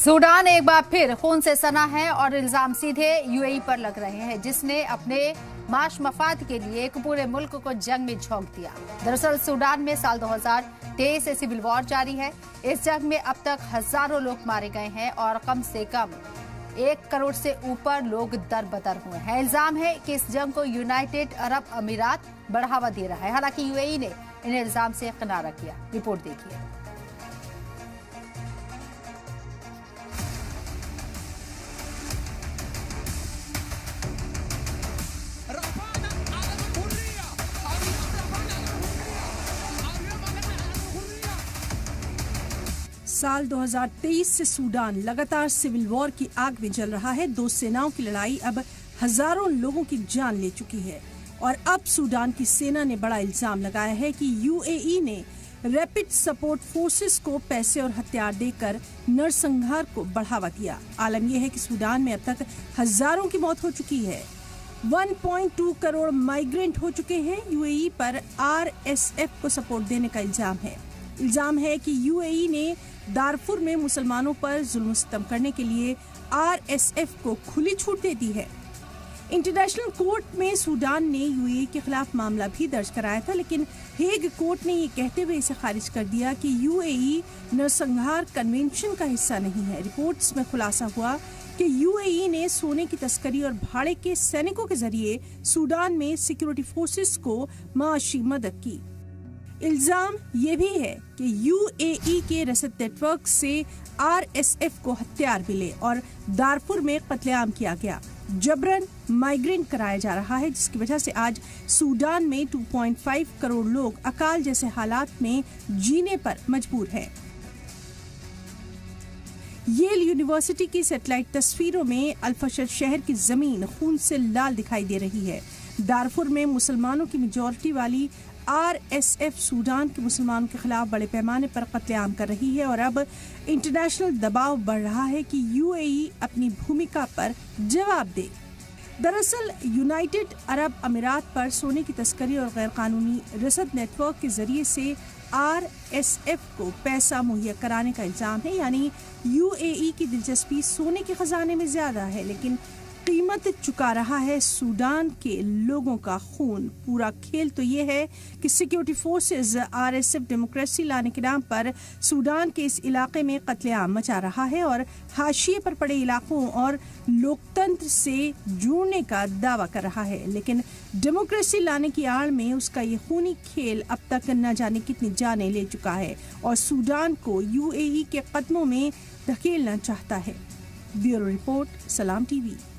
Sudan एक बार फिर खून से सना है और इल्जाम सीधे यूएई पर लग रहे हैं, जिसने अपने माश मफाद के लिए एक पूरे मुल्क को जंग में झोंक दिया। दरअसल सूडान में साल 2023 से सिविल वॉर जारी है। इस जंग में अब तक हजारों लोग मारे गए हैं और कम से कम 1 करोड़ से ऊपर लोग दर-बदर हुए हैं। इल्जाम है कि इस जंग को यूनाइटेड अरब अमीरात बढ़ावा दे रहा है। हालांकि यूएई ने इन इल्जाम से किनारा किया। रिपोर्ट देखिए। साल 2023 से सूडान लगातार सिविल वॉर की आग में जल रहा है। दो सेनाओं की लड़ाई अब हजारों लोगों की जान ले चुकी है और अब सूडान की सेना ने बड़ा इल्जाम लगाया है कि यूएई ने रैपिड सपोर्ट फोर्सेस को पैसे और हथियार देकर नरसंहार को बढ़ावा दिया। आलम यह है कि सूडान में अब तक हजारों की मौत हो चुकी है। 1.2 करोड़ माइग्रेंट हो चुके हैं। यूएई पर आरएसएफ को सपोर्ट देने का इल्जाम है कि यूएई ने दारफुर में मुसलमानों पर जुल्म सितम करने के लिए आरएसएफ को खुली छूट दे दी है। इंटरनेशनल कोर्ट में सूडान ने यूएई के खिलाफ मामला भी दर्ज कराया था, लेकिन हेग कोर्ट ने ये कहते हुए इसे खारिज कर दिया कि यूएई नरसंहार कन्वेंशन का हिस्सा नहीं है। रिपोर्ट्स में खुलासा हुआ कि यूएई ने सोने की तस्करी और भाड़े के सैनिकों के जरिए सूडान में सिक्योरिटी फोर्सेस को माशी मदद की। इल्जाम ये भी है कि यूएई के रसद नेटवर्क से आरएसएफ को हथियार मिले और दारफुर में कत्लेआम किया गया। जबरन माइग्रेंट कराया जा रहा है, जिसकी वजह से आज सूडान में 2.5 करोड़ लोग अकाल जैसे हालात में जीने पर मजबूर हैं। येल यूनिवर्सिटी की सैटेलाइट तस्वीरों में अल-फशर शहर की जमीन खून से लाल दिखाई दे रही है। दारफुर में मुसलमानों की मेजॉरिटी वाली आरएसएफ सूडान के मुसलमानों के खिलाफ बड़े पैमाने पर कत्लेआम कर रही है और अब इंटरनेशनल दबाव बढ़ रहा है कि यूएई अपनी भूमिका पर जवाब दे। दरअसल यूनाइटेड अरब अमीरात पर सोने की तस्करी और गैरकानूनी रसद नेटवर्क के जरिए से आरएसएफ को पैसा मुहैया कराने का इल्जाम है। यानी यूएई की दिलचस्पी सोने के खजाने में ज्यादा है, लेकिन कीमत चुका रहा है सूडान के लोगों का खून। पूरा खेल तो ये है कि सिक्योरिटी फोर्सेस आरएसएफ डेमोक्रेसी लाने के नाम पर सूडान के इस इलाके में कत्लेआम मचा रहा है और हाशिए पर पड़े इलाकों और लोकतंत्र से जुड़ने का दावा कर रहा है। लेकिन डेमोक्रेसी लाने की आड़ में उसका ये खूनी खेल अब तक न जाने कितनी जानें ले चुका है और सूडान को यूएई के कदमों में धकेलना चाहता है। ब्यूरो रिपोर्ट, सलाम टीवी।